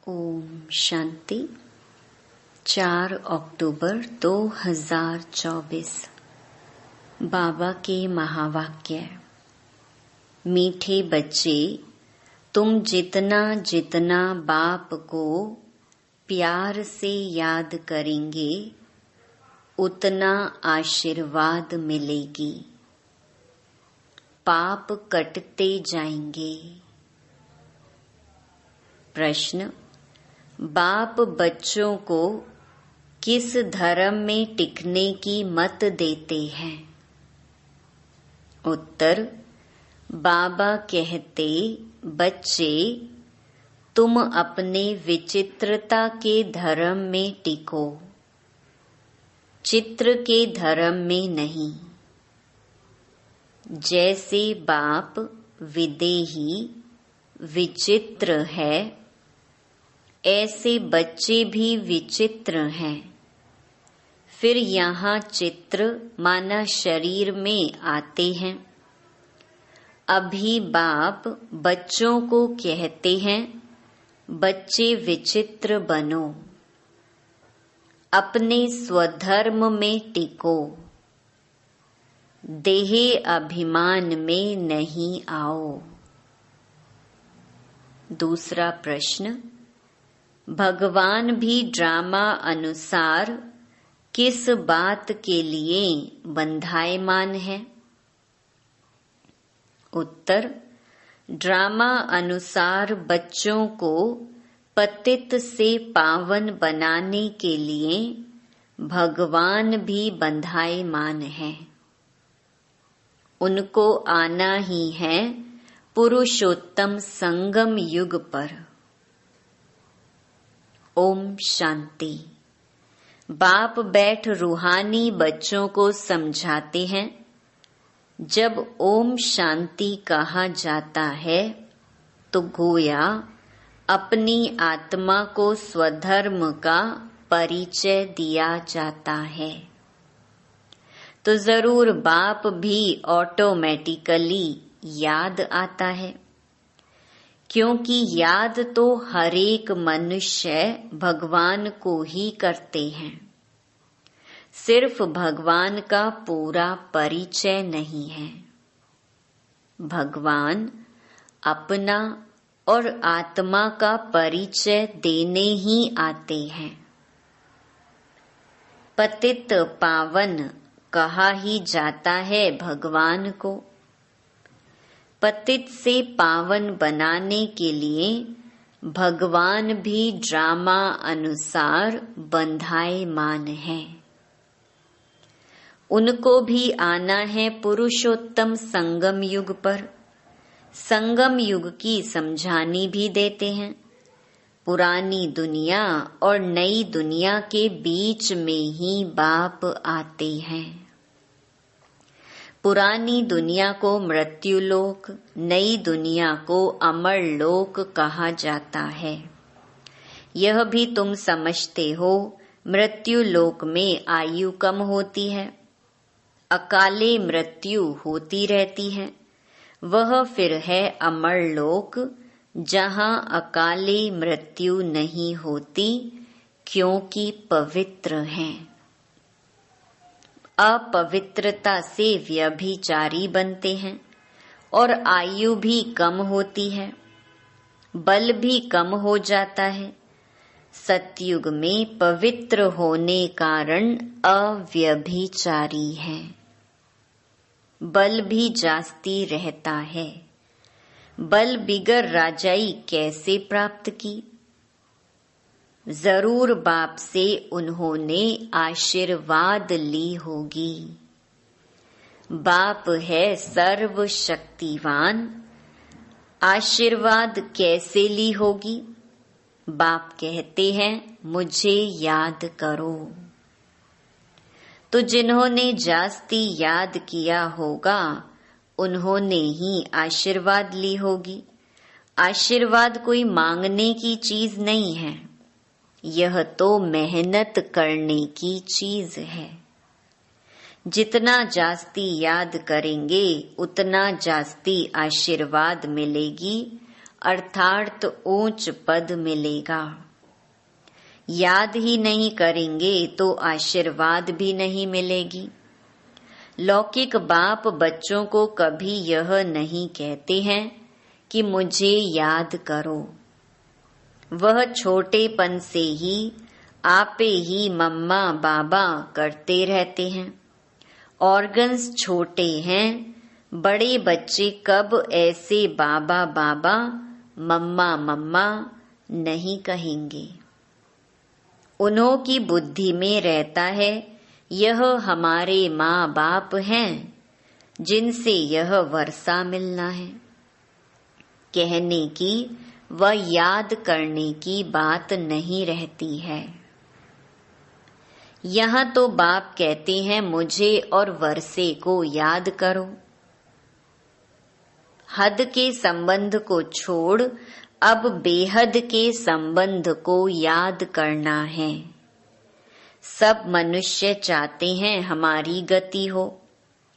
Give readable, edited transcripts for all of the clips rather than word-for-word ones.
ओम शांति। 4 अक्टूबर 2024। बाबा के महावाक्य। मीठे बच्चे, तुम जितना जितना बाप को प्यार से याद करेंगे उतना आशीर्वाद मिलेगी। पाप कटते जाएंगे। प्रश्न: बाप बच्चों को किस धर्म में टिकने की मत देते हैं? उत्तर: बाबा कहते, बच्चे तुम अपने विचित्रता के धर्म में टिको, चित्र के धर्म में नहीं। जैसे बाप विदेही विचित्र है, ऐसे बच्चे भी विचित्र हैं। फिर यहाँ चित्र माना शरीर में आते हैं। अभी बाप बच्चों को कहते हैं, बच्चे विचित्र बनो, अपने स्वधर्म में टिको, देह अभिमान में नहीं आओ। दूसरा प्रश्न: भगवान भी ड्रामा अनुसार किस बात के लिए बंधायमान है? उत्तर: ड्रामा अनुसार बच्चों को पतित से पावन बनाने के लिए भगवान भी बंधायमान है। उनको आना ही है पुरुषोत्तम संगम युग पर। ओम शांति। बाप बैठ रूहानी बच्चों को समझाते हैं। जब ओम शांति कहा जाता है तो गोया अपनी आत्मा को स्वधर्म का परिचय दिया जाता है। तो जरूर बाप भी ऑटोमेटिकली याद आता है, क्योंकि याद तो हर एक मनुष्य भगवान को ही करते हैं। सिर्फ भगवान का पूरा परिचय नहीं है। भगवान अपना और आत्मा का परिचय देने ही आते हैं। पतित पावन कहा ही जाता है भगवान को। पतित से पावन बनाने के लिए भगवान भी ड्रामा अनुसार बंधायमान है। उनको भी आना है पुरुषोत्तम संगम युग पर। संगम युग की समझानी भी देते हैं। पुरानी दुनिया और नई दुनिया के बीच में ही बाप आते हैं। पुरानी दुनिया को मृत्यु लोक, नई दुनिया को अमर लोक कहा जाता है। यह भी तुम समझते हो, मृत्यु लोक में आयु कम होती है, अकाले मृत्यु होती रहती है। वह फिर है अमर लोक, जहाँ अकाले मृत्यु नहीं होती, क्योंकि पवित्र हैं। अपवित्रता से व्यभिचारी बनते हैं और आयु भी कम होती है, बल भी कम हो जाता है। सतयुग में पवित्र होने कारण अव्यभिचारी है, बल भी जास्ती रहता है। बल बिगर राजाई कैसे प्राप्त की? जरूर बाप से उन्होंने आशीर्वाद ली होगी। बाप है सर्वशक्तिवान, आशीर्वाद कैसे ली होगी? बाप कहते हैं, मुझे याद करो। तो जिन्होंने जास्ती याद किया होगा उन्होंने ही आशीर्वाद ली होगी। आशीर्वाद कोई मांगने की चीज नहीं है, यह तो मेहनत करने की चीज है। जितना जास्ती याद करेंगे उतना जास्ती आशीर्वाद मिलेगी। अर्थात ऊंच पद मिलेगा। याद ही नहीं करेंगे तो आशीर्वाद भी नहीं मिलेगी। लौकिक बाप बच्चों को कभी यह नहीं कहते हैं कि मुझे याद करो। वह छोटेपन से ही आपे ही मम्मा बाबा करते रहते हैं। ऑर्गन्स छोटे हैं, बड़े बच्चे कब ऐसे बाबा बाबा मम्मा मम्मा नहीं कहेंगे। उन्हों की बुद्धि में रहता है यह हमारे माँ बाप हैं जिनसे यह वर्षा मिलना है। कहने की व याद करने की बात नहीं रहती है। यहाँ तो बाप कहते हैं मुझे और वर्षे को याद करो। हद के संबंध को छोड़ अब बेहद के संबंध को याद करना है। सब मनुष्य चाहते हैं हमारी गति हो।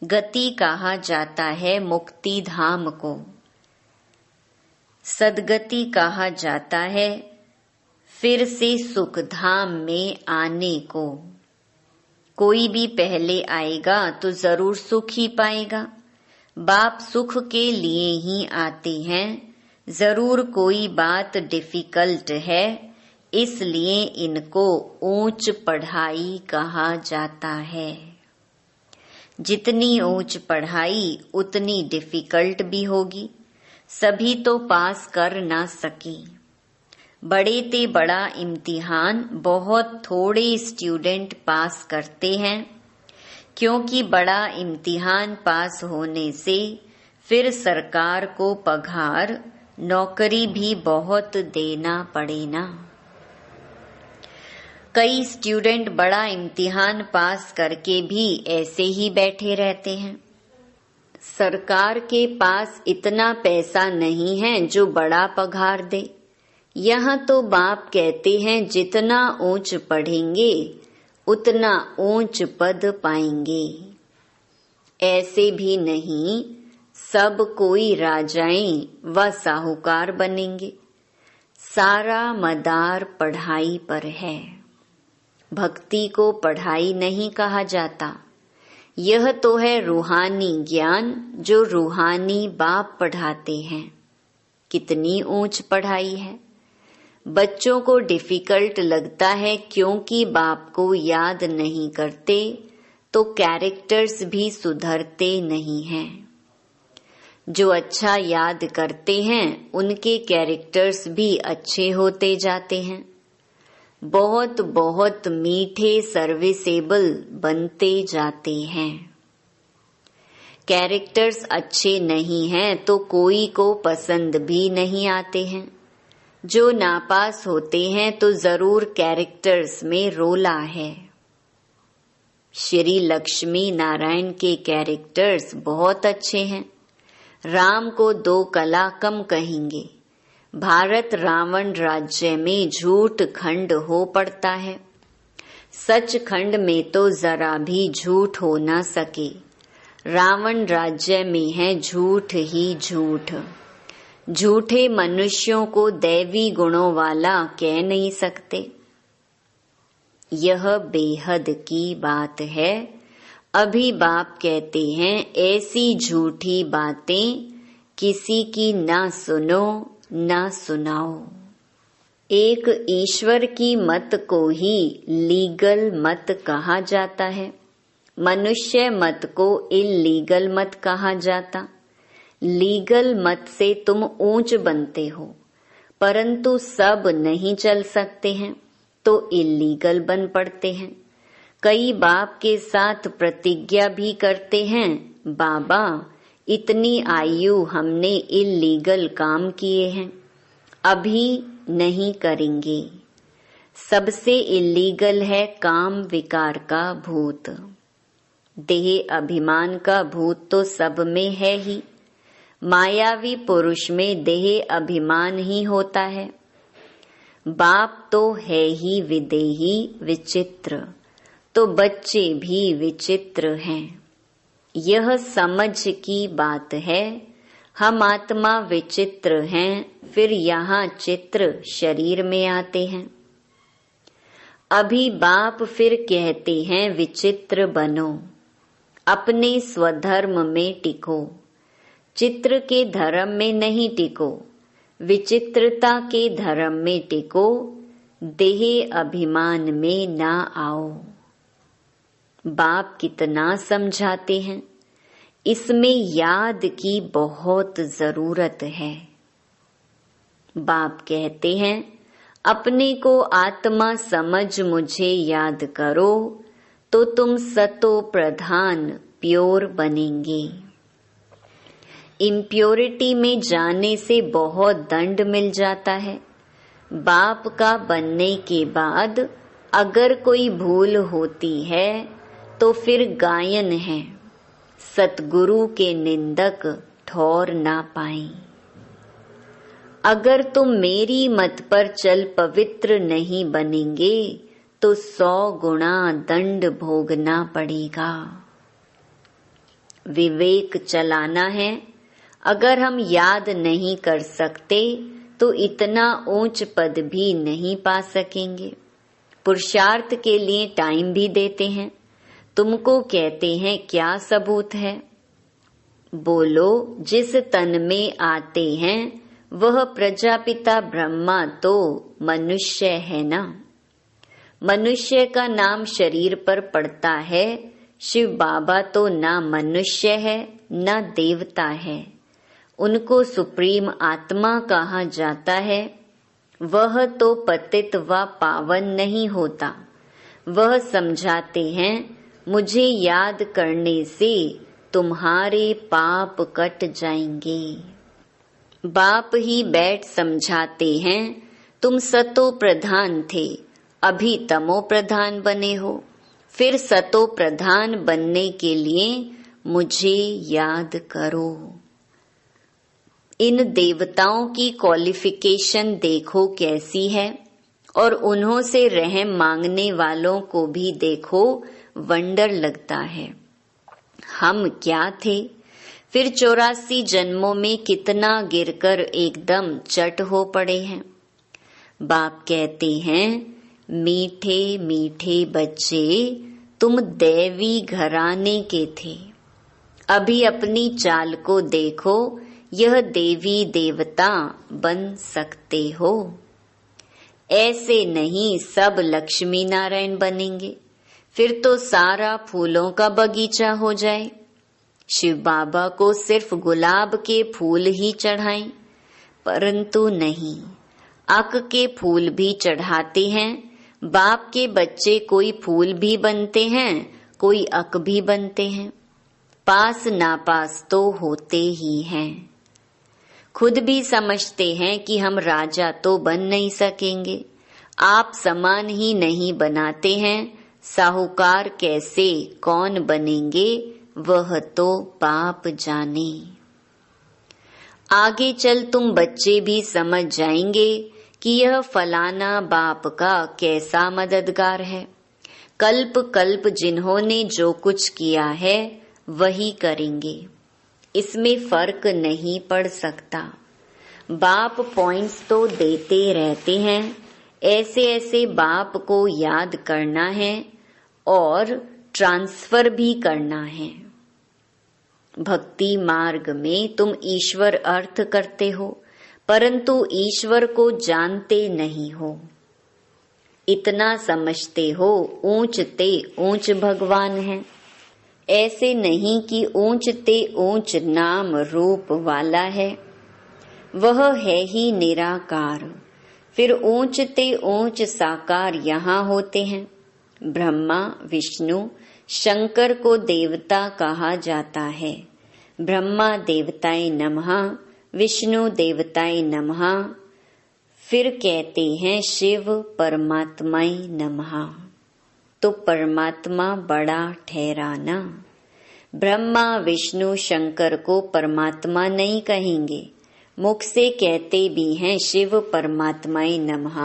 गति कहा जाता है मुक्ति धाम को। सदगति कहा जाता है फिर से सुख धाम में आने को। कोई भी पहले आएगा तो जरूर सुख ही पाएगा। बाप सुख के लिए ही आते हैं। जरूर कोई बात डिफिकल्ट है, इसलिए इनको ऊंच पढ़ाई कहा जाता है। जितनी ऊंच पढ़ाई उतनी डिफिकल्ट भी होगी। सभी तो पास कर ना सके। बड़े ते बड़ा इम्तिहान बहुत थोड़े स्टूडेंट पास करते हैं, क्योंकि बड़ा इम्तिहान पास होने से फिर सरकार को पगार नौकरी भी बहुत देना पड़े ना। कई स्टूडेंट बड़ा इम्तिहान पास करके भी ऐसे ही बैठे रहते हैं। सरकार के पास इतना पैसा नहीं है जो बड़ा पगार दे। यहाँ तो बाप कहते हैं जितना ऊंच पढ़ेंगे उतना ऊंच पद पाएंगे। ऐसे भी नहीं सब कोई राजाएं व साहूकार बनेंगे। सारा मदार पढ़ाई पर है। भक्ति को पढ़ाई नहीं कहा जाता। यह तो है रूहानी ज्ञान जो रूहानी बाप पढ़ाते हैं। कितनी ऊंच पढ़ाई है। बच्चों को डिफिकल्ट लगता है क्योंकि बाप को याद नहीं करते तो कैरेक्टर्स भी सुधरते नहीं हैं। जो अच्छा याद करते हैं उनके कैरेक्टर्स भी अच्छे होते जाते हैं। बहुत बहुत मीठे सर्विसेबल बनते जाते हैं। कैरेक्टर्स अच्छे नहीं हैं तो कोई को पसंद भी नहीं आते हैं। जो नापास होते हैं तो जरूर कैरेक्टर्स में रोला है। श्री लक्ष्मी नारायण के कैरेक्टर्स बहुत अच्छे हैं। राम को 2 कला कम कहेंगे। भारत रावण राज्य में झूठ खंड हो पड़ता है। सच खंड में तो जरा भी झूठ हो ना सके। रावण राज्य में है झूठ ही झूठ। झूठे मनुष्यों को दैवी गुणों वाला कह नहीं सकते। यह बेहद की बात है। अभी बाप कहते हैं ऐसी झूठी बातें किसी की ना सुनो ना सुनाओ। एक ईश्वर की मत को ही लीगल मत कहा जाता है। मनुष्य मत को इल्लीगल मत कहा जाता। लीगल मत से तुम ऊंच बनते हो, परंतु सब नहीं चल सकते हैं तो इल्लीगल बन पड़ते हैं। कई बाप के साथ प्रतिज्ञा भी करते हैं, बाबा इतनी आयु हमने इल्लीगल काम किए हैं, अभी नहीं करेंगे। सबसे इल्लीगल है काम विकार का भूत। देह अभिमान का भूत तो सब में है ही। मायावी पुरुष में देह अभिमान ही होता है। बाप तो है ही विदेही विचित्र, तो बच्चे भी विचित्र हैं। यह समझ की बात है। हम आत्मा विचित्र हैं, फिर यहाँ चित्र शरीर में आते हैं। अभी बाप फिर कहते हैं विचित्र बनो, अपने स्वधर्म में टिको, चित्र के धर्म में नहीं टिको, विचित्रता के धर्म में टिको, देह अभिमान में ना आओ। बाप कितना समझाते हैं, इसमें याद की बहुत जरूरत है। बाप कहते हैं अपने को आत्मा समझ मुझे याद करो तो तुम सतो प्रधान प्योर बनेंगे। इम्प्योरिटी में जाने से बहुत दंड मिल जाता है। बाप का बनने के बाद अगर कोई भूल होती है तो फिर गायन है, सतगुरु के निंदक ठौर ना पाएं। अगर तुम मेरी मत पर चल पवित्र नहीं बनेंगे तो 100 गुना दंड भोगना पड़ेगा। विवेक चलाना है। अगर हम याद नहीं कर सकते तो इतना ऊंच पद भी नहीं पा सकेंगे। पुरुषार्थ के लिए टाइम भी देते हैं। तुमको कहते हैं क्या सबूत है? बोलो, जिस तन में आते हैं वह प्रजापिता ब्रह्मा तो मनुष्य है ना। मनुष्य का नाम शरीर पर पड़ता है। शिव बाबा तो ना मनुष्य है ना देवता है, उनको सुप्रीम आत्मा कहा जाता है। वह तो पतित व पावन नहीं होता। वह समझाते हैं मुझे याद करने से तुम्हारे पाप कट जाएंगे। बाप ही बैठ समझाते हैं तुम सतो प्रधान थे, अभी तमो प्रधान बने हो। फिर सतो प्रधान बनने के लिए मुझे याद करो। इन देवताओं की क्वालिफिकेशन देखो कैसी है, और उन्हों से रहम मांगने वालों को भी देखो, वंडर लगता है। हम क्या थे? फिर 84 जन्मों में कितना गिरकर एकदम चट हो पड़े हैं। बाप कहते हैं मीठे मीठे बच्चे, तुम दैवी घराने के थे। अभी अपनी चाल को देखो, यह देवी देवता बन सकते हो। ऐसे नहीं सब लक्ष्मी नारायण बनेंगे, फिर तो सारा फूलों का बगीचा हो जाए। शिव बाबा को सिर्फ गुलाब के फूल ही चढ़ाएं, परंतु नहीं, अक के फूल भी चढ़ाते हैं। बाप के बच्चे कोई फूल भी बनते हैं, कोई अक भी बनते हैं। पास नापास तो होते ही हैं। खुद भी समझते हैं कि हम राजा तो बन नहीं सकेंगे। आप समान ही नहीं बनाते हैं, साहूकार कैसे कौन बनेंगे वह तो बाप जाने। आगे चल तुम बच्चे भी समझ जाएंगे कि यह फलाना बाप का कैसा मददगार है। कल्प कल्प जिन्होंने जो कुछ किया है वही करेंगे, इसमें फर्क नहीं पड़ सकता। बाप पॉइंट्स तो देते रहते हैं, ऐसे ऐसे बाप को याद करना है और ट्रांसफर भी करना है। भक्ति मार्ग में तुम ईश्वर अर्थ करते हो, परंतु ईश्वर को जानते नहीं हो। इतना समझते हो ऊंच ते ऊंच भगवान है। ऐसे नहीं कि ऊंच ते ऊंच नाम रूप वाला है, वह है ही निराकार। फिर ऊंच ते ऊंच साकार यहाँ होते हैं। ब्रह्मा विष्णु शंकर को देवता कहा जाता है। ब्रह्मा देवताय नमः, विष्णु देवताय नमः। फिर कहते हैं शिव परमात्माय नमः। तो परमात्मा बड़ा ठहराना। ब्रह्मा विष्णु शंकर को परमात्मा नहीं कहेंगे, मुख से कहते भी हैं शिव परमात्माय नमः,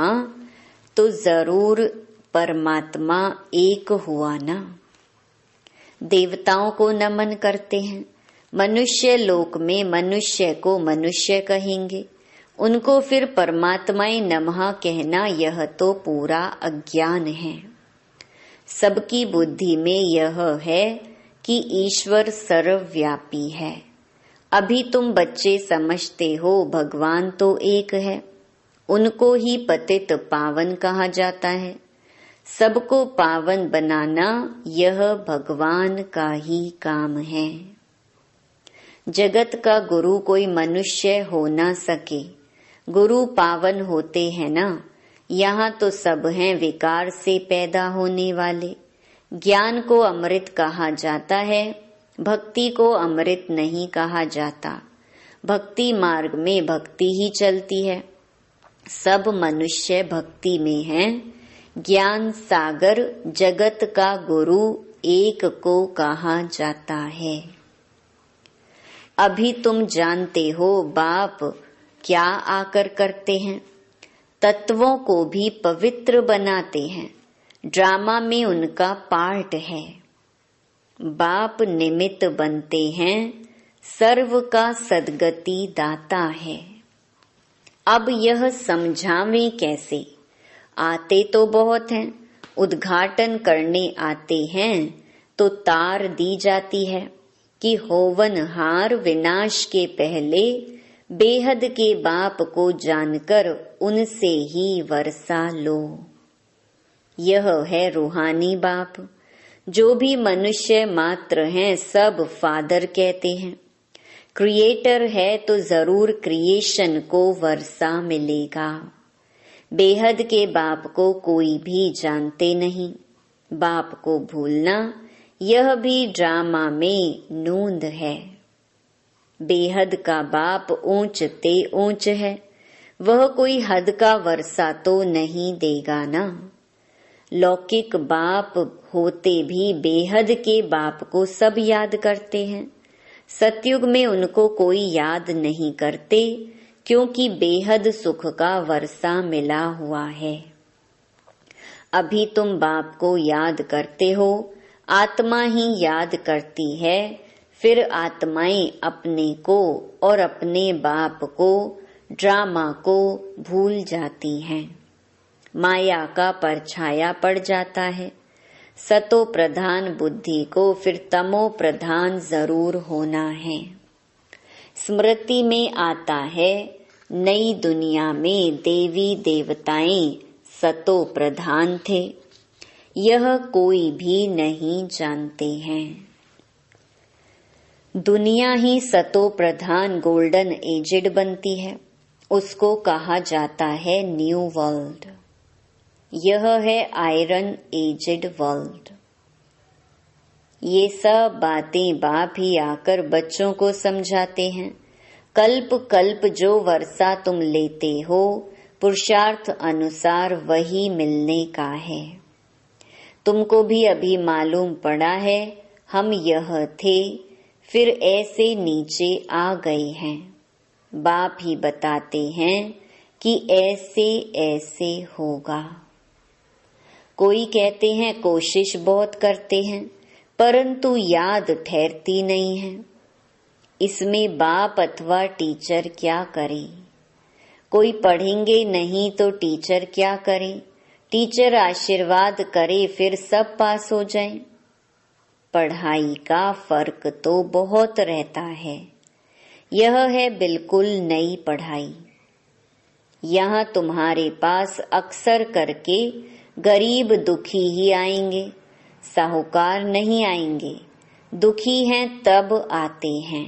तो जरूर परमात्मा एक हुआ ना। देवताओं को नमन करते हैं, मनुष्य लोक में मनुष्य को मनुष्य कहेंगे, उनको फिर परमात्माए नमः कहना यह तो पूरा अज्ञान है। सबकी बुद्धि में यह है कि ईश्वर सर्वव्यापी है। अभी तुम बच्चे समझते हो भगवान तो एक है, उनको ही पतित पावन कहा जाता है। सबको पावन बनाना यह भगवान का ही काम है। जगत का गुरु कोई मनुष्य हो ना सके, गुरु पावन होते हैं ना। यहाँ तो सब हैं विकार से पैदा होने वाले। ज्ञान को अमृत कहा जाता है, भक्ति को अमृत नहीं कहा जाता। भक्ति मार्ग में भक्ति ही चलती है। सब मनुष्य भक्ति में हैं। ज्ञान सागर जगत का गुरु एक को कहा जाता है। अभी तुम जानते हो बाप क्या आकर करते हैं, तत्वों को भी पवित्र बनाते हैं। ड्रामा में उनका पार्ट है। बाप निमित्त बनते हैं, सर्व का सद्गति दाता है। अब यह समझावें कैसे? आते तो बहुत हैं, उद्घाटन करने आते हैं तो तार दी जाती है कि होवनहार विनाश के पहले बेहद के बाप को जानकर उनसे ही वर्षा लो। यह है रूहानी बाप। जो भी मनुष्य मात्र हैं सब फादर कहते हैं। क्रिएटर है तो जरूर क्रिएशन को वर्षा मिलेगा। बेहद के बाप को कोई भी जानते नहीं। बाप को भूलना यह भी ड्रामा में नूंद है। बेहद का बाप ऊंचते ऊंच है, वह कोई हद का वर्षा तो नहीं देगा ना। लौकिक बाप होते भी बेहद के बाप को सब याद करते हैं। सतयुग में उनको कोई याद नहीं करते, क्योंकि बेहद सुख का वर्षा मिला हुआ है। अभी तुम बाप को याद करते हो, आत्मा ही याद करती है। फिर आत्माएं अपने को और अपने बाप को, ड्रामा को भूल जाती हैं। माया का परछाया पड़ जाता है। सतो प्रधान बुद्धि को फिर तमो प्रधान जरूर होना है। स्मृति में आता है नई दुनिया में देवी देवताएं सतो प्रधान थे। यह कोई भी नहीं जानते हैं। दुनिया ही सतो प्रधान गोल्डन एजेड बनती है, उसको कहा जाता है न्यू वर्ल्ड। यह है आयरन एजेड वर्ल्ड। ये सब बातें बाप ही आकर बच्चों को समझाते हैं। कल्प कल्प जो वर्षा तुम लेते हो, पुरुषार्थ अनुसार वही मिलने का है। तुमको भी अभी मालूम पड़ा है हम यह थे, फिर ऐसे नीचे आ गए हैं। बाप ही बताते हैं कि ऐसे ऐसे होगा। कोई कहते हैं कोशिश बहुत करते हैं, परंतु याद ठहरती नहीं है। इसमें बाप अथवा टीचर क्या करे? कोई पढ़ेंगे नहीं तो टीचर क्या करे? टीचर आशीर्वाद करे फिर सब पास हो जाएं। पढ़ाई का फर्क तो बहुत रहता है। यह है बिल्कुल नई पढ़ाई। यहाँ तुम्हारे पास अक्सर करके गरीब दुखी ही आएंगे, साहूकार नहीं आएंगे। दुखी हैं तब आते हैं।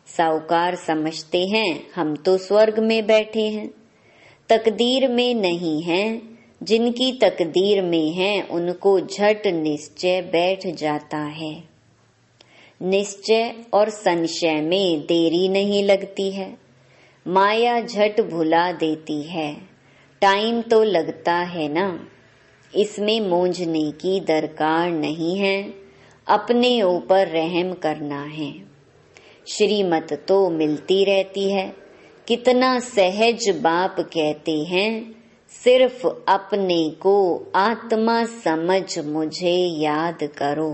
साहूकार समझते हैं हम तो स्वर्ग में बैठे हैं, तकदीर में नहीं हैं। जिनकी तकदीर में है उनको झट निश्चय बैठ जाता है। निश्चय और संशय में देरी नहीं लगती है। माया झट भुला देती है। टाइम तो लगता है ना, इसमें मूंझने की दरकार नहीं है। अपने ऊपर रहम करना है। श्रीमत तो मिलती रहती है। कितना सहज बाप कहते हैं, सिर्फ अपने को आत्मा समझ मुझे याद करो।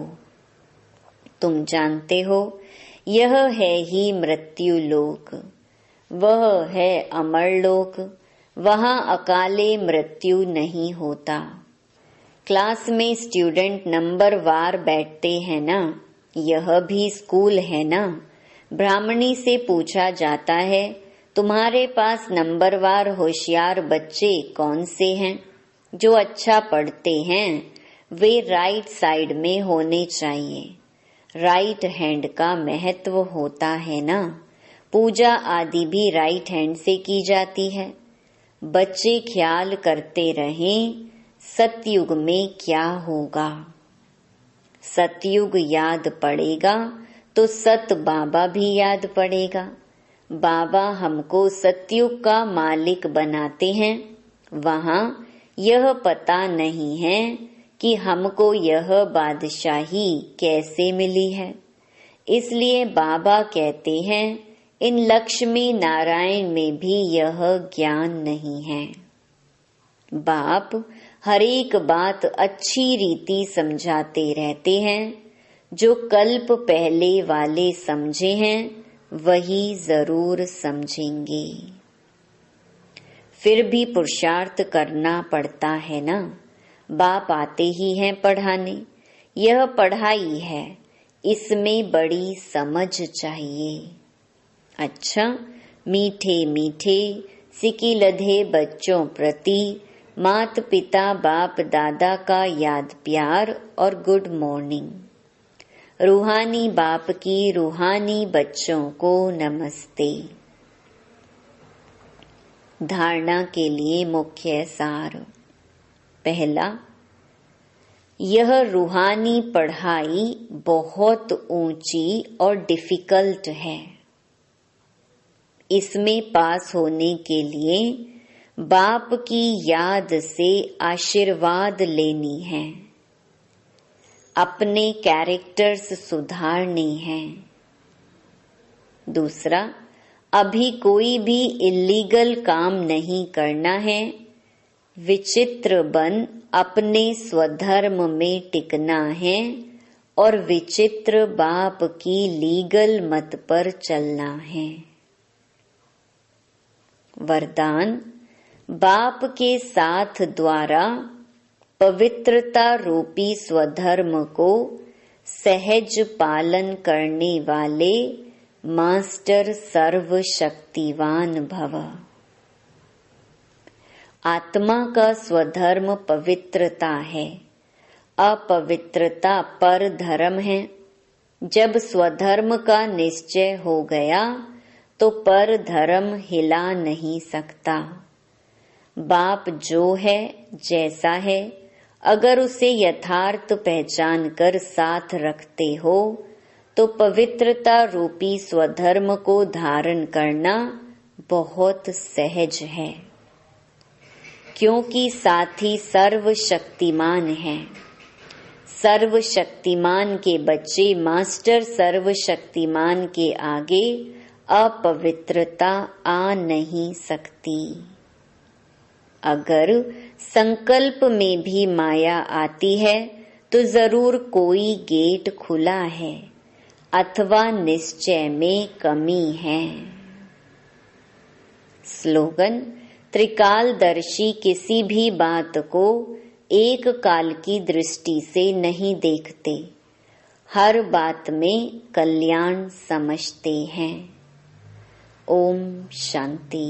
तुम जानते हो यह है ही मृत्यु लोक, वह है अमर लोक, वहाँ अकाले मृत्यु नहीं होता। क्लास में स्टूडेंट नंबर वार बैठते हैं ना, यह भी स्कूल है ना। ब्राह्मणी से पूछा जाता है, तुम्हारे पास नंबरवार होशियार बच्चे कौन से हैं? जो अच्छा पढ़ते हैं वे राइट साइड में होने चाहिए। राइट हैंड का महत्व होता है ना। पूजा आदि भी राइट हैंड से की जाती है। बच्चे ख्याल करते रहें सतयुग में क्या होगा। सतयुग याद पड़ेगा तो सत बाबा भी याद पड़ेगा। बाबा हमको सतयुग का मालिक बनाते हैं। वहाँ यह पता नहीं है कि हमको यह बादशाही कैसे मिली है। इसलिए बाबा कहते हैं इन लक्ष्मी नारायण में भी यह ज्ञान नहीं है। बाप हर एक बात अच्छी रीति समझाते रहते हैं। जो कल्प पहले वाले समझे हैं वही जरूर समझेंगे। फिर भी पुरुषार्थ करना पड़ता है ना। बाप आते ही हैं पढ़ाने। यह पढ़ाई है, इसमें बड़ी समझ चाहिए। अच्छा, मीठे मीठे सिकी लधे बच्चों प्रति मात पिता बाप दादा का याद प्यार और गुड मॉर्निंग। रूहानी बाप की रूहानी बच्चों को नमस्ते। धारणा के लिए मुख्य सार। पहला, यह रूहानी पढ़ाई बहुत ऊंची और डिफिकल्ट है। इसमें पास होने के लिए बाप की याद से आशीर्वाद लेनी है। अपने कैरेक्टर्स सुधारने हैं। दूसरा, अभी कोई भी इल्लीगल काम नहीं करना है। विचित्र बन अपने स्वधर्म में टिकना है और विचित्र बाप की लीगल मत पर चलना है। वरदान, बाप के साथ द्वारा पवित्रता रूपी स्वधर्म को सहज पालन करने वाले मास्टर सर्वशक्तिवान भव। आत्मा का स्वधर्म पवित्रता है, अपवित्रता पर धर्म है। जब स्वधर्म का निश्चय हो गया तो पर धर्म हिला नहीं सकता। बाप जो है जैसा है, अगर उसे यथार्थ पहचान कर साथ रखते हो तो पवित्रता रूपी स्वधर्म को धारण करना बहुत सहज है। क्योंकि साथी सर्वशक्तिमान है। सर्वशक्तिमान के बच्चे मास्टर सर्वशक्तिमान के आगे अपवित्रता आ नहीं सकती। अगर संकल्प में भी माया आती है तो जरूर कोई गेट खुला है अथवा निश्चय में कमी है। स्लोगन, त्रिकालदर्शी किसी भी बात को एक काल की दृष्टि से नहीं देखते, हर बात में कल्याण समझते हैं। ओम शांति।